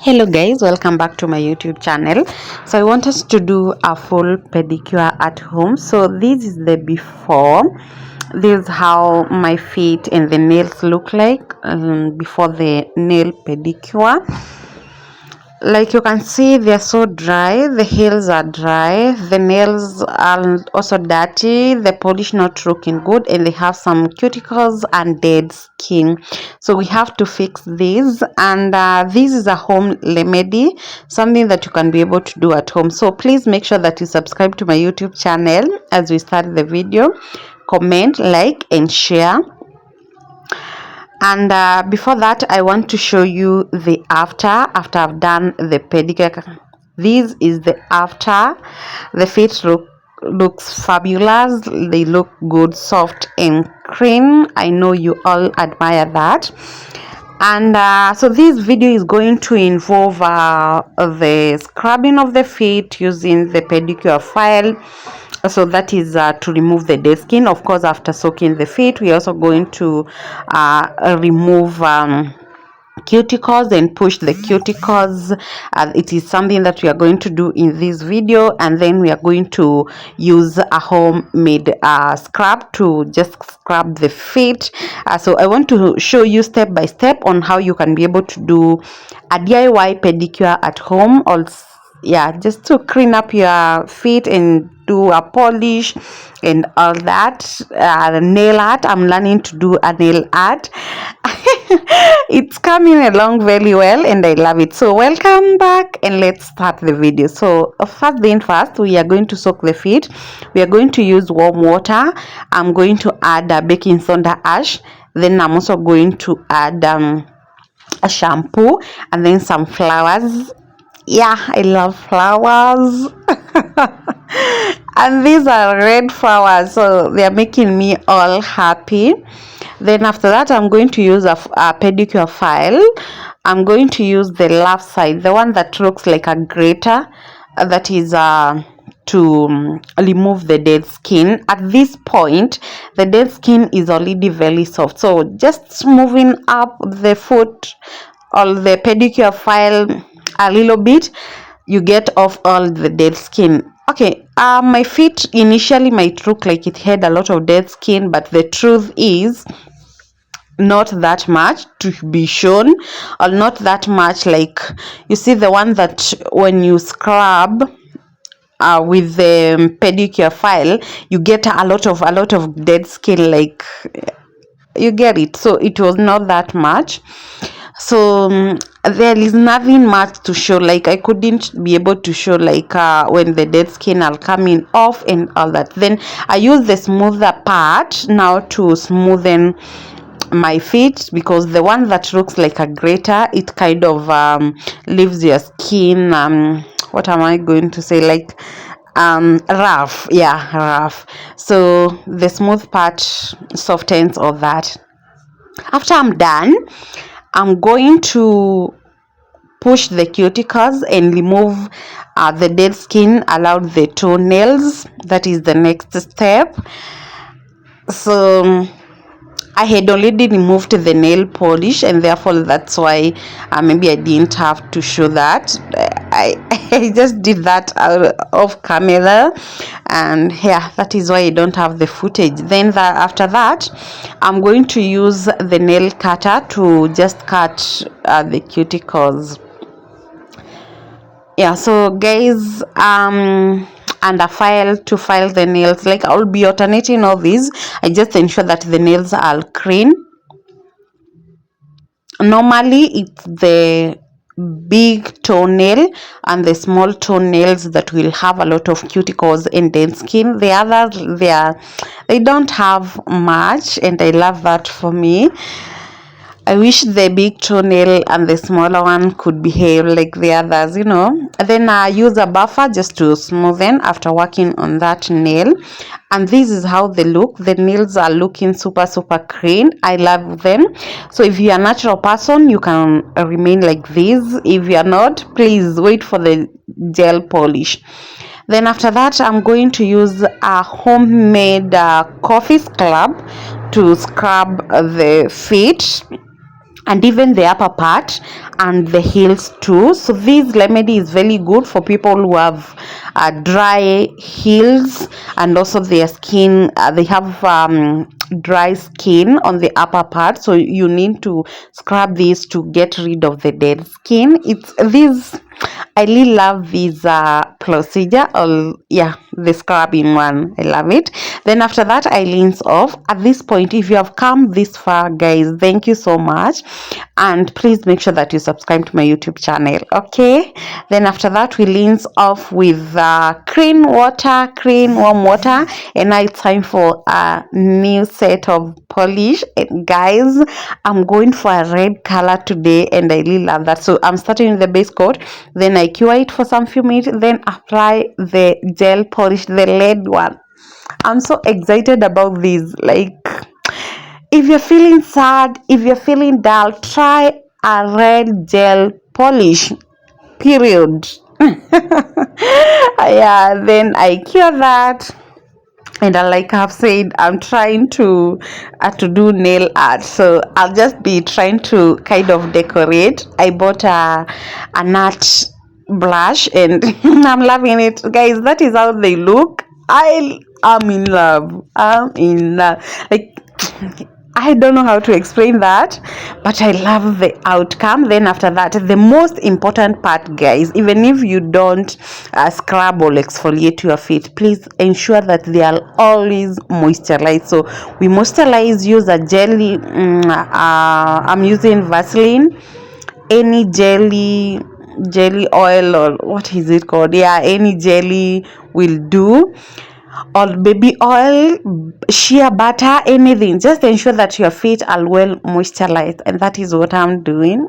Hello guys, welcome back to my YouTube channel. So I want us to do a full pedicure at home. So this is the before. This is how my feet and the nails look like before the nail pedicure. Like you can see, they're so dry. The heels are dry, the nails are also dirty, the polish not looking good, and they have some cuticles and dead skin. So we have to fix these, and this is a home remedy, something that you can be able to do at home. So please make sure that you subscribe to my YouTube channel as we start the video. Comment, like, and share. And before that, I want to show you the after I've done the pedicure. This is the after. The feet looks fabulous. They look good, soft and clean. I know you all admire that. And so this video is going to involve the scrubbing of the feet using the pedicure file. So that is to remove the dead skin. Of course, after soaking the feet, we're also going to remove cuticles and push the cuticles. It is something that we are going to do in this video, and then we are going to use a homemade scrub to just scrub the feet. So I want to show you step by step on how you can be able to do a DIY pedicure at home. Also, yeah, just to clean up your feet and do a polish and all that. Nail art, I'm learning to do a nail art. It's coming along very well and I love it. So welcome back and let's start the video. So first thing first, we are going to soak the feet. We are going to use warm water. I'm going to add a baking soda ash. Then I'm also going to add a shampoo and then some flowers. Yeah, I love flowers. And these are red flowers, so they are making me all happy. Then after that, I'm going to use a pedicure file. I'm going to use the left side, the one that looks like a grater, that is to remove the dead skin. At this point, the dead skin is already very soft, so just moving up the foot or the pedicure file a little bit, you get off all the dead skin. Okay, my feet initially might look like it had a lot of dead skin, but the truth is not that much to be shown, or not that much. Like, you see the one that when you scrub with the pedicure file, you get a lot of dead skin, like, you get it. So it was not that much. So there is nothing much to show. Like, I couldn't be able to show like when the dead skin are coming off and all that. Then I use the smoother part now to smoothen my feet, because the one that looks like a grater, it kind of leaves your skin what am I going to say, like rough. Yeah, rough. So the smooth part softens all that. After I'm done, I'm going to push the cuticles and remove the dead skin, allow the toenails. That is the next step. So I had already removed the nail polish, and therefore that's why maybe I didn't have to show that. I just did that out of camera, and yeah, that is why I don't have the footage. Then after that, I'm going to use the nail cutter to just cut the cuticles. Yeah, so guys, and a file to file the nails. Like, I'll be alternating all these. I just ensure that the nails are clean. Normally it's the big toenail and the small toenails that will have a lot of cuticles and dead skin. The others, they don't have much, and I love that for me. I wish the big toenail and the smaller one could behave like the others, you know. Then I use a buffer just to smoothen after working on that nail. And this is how they look. The nails are looking super clean. I love them. So if you're a natural person, you can remain like this. If you're not, please wait for the gel polish. Then after that, I'm going to use a homemade coffee scrub to scrub the feet and even the upper part. and the heels too. So this remedy is very good for people who have dry heels, and also their skin, they have dry skin on the upper part, so you need to scrub this to get rid of the dead skin. It's this, I really love this procedure. Yeah, the scrubbing one, I love it. Then after that, I rinse off. At this point, if you have come this far, guys, thank you so much, and please make sure that you subscribe to my YouTube channel. Okay, then after that, we rinse off with clean warm water, and now it's time for a new set of polish. And guys, I'm going for a red color today, and I really love that. So I'm starting with the base coat, then I cure it for some few minutes, then apply the gel polish, the red one. I'm so excited about this. Like, if you're feeling sad, if you're feeling dull, try a red gel polish, period. Yeah, then I cure that. And like I've said, I'm trying to do nail art, so I'll just be trying to kind of decorate. I bought a nut blush, and I'm loving it, guys. That is how they look. I am in love. I'm in love. Like, I don't know how to explain that, but I love the outcome. Then after that, the most important part, guys, even if you don't scrub or exfoliate your feet, please ensure that they are always moisturized. So we moisturize, use a jelly. I'm using Vaseline, any jelly oil, or what is it called? Yeah, any jelly will do, or baby oil, shea butter, anything. Just ensure that your feet are well moisturized, and that is what I'm doing.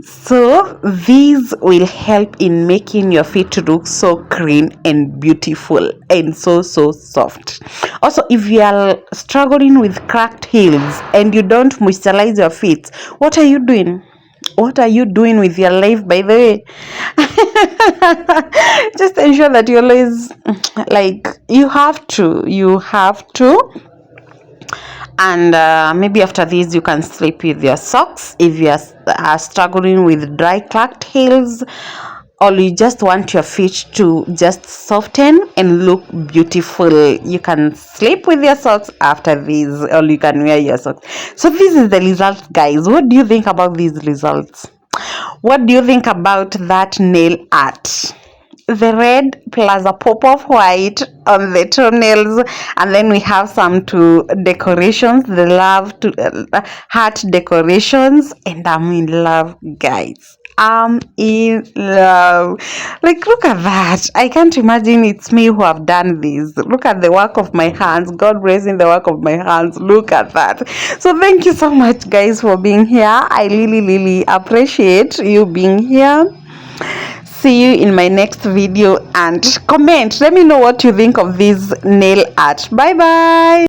So these will help in making your feet look so clean and beautiful and so soft. Also, if you are struggling with cracked heels and you don't moisturize your feet, what are you doing? What are you doing with your life, by the way? Just ensure that you always, like, you have to, and maybe after this you can sleep with your socks if you are struggling with dry cracked heels, or you just want your feet to just soften and look beautiful. You can sleep with your socks after this, or you can wear your socks. So this is the results, guys. What do you think about these results? What do you think about that nail art? The red plus a pop of white on the toenails, and then we have some two decorations, the love to heart decorations, and I'm in love, guys. I'm in love. Like, look at that. I can't imagine it's me who have done this. Look at the work of my hands. God blessing the work of my hands. Look at that. So thank you so much, guys, for being here. I really appreciate you being here. See you in my next video, and comment, let me know what you think of this nail art. Bye bye.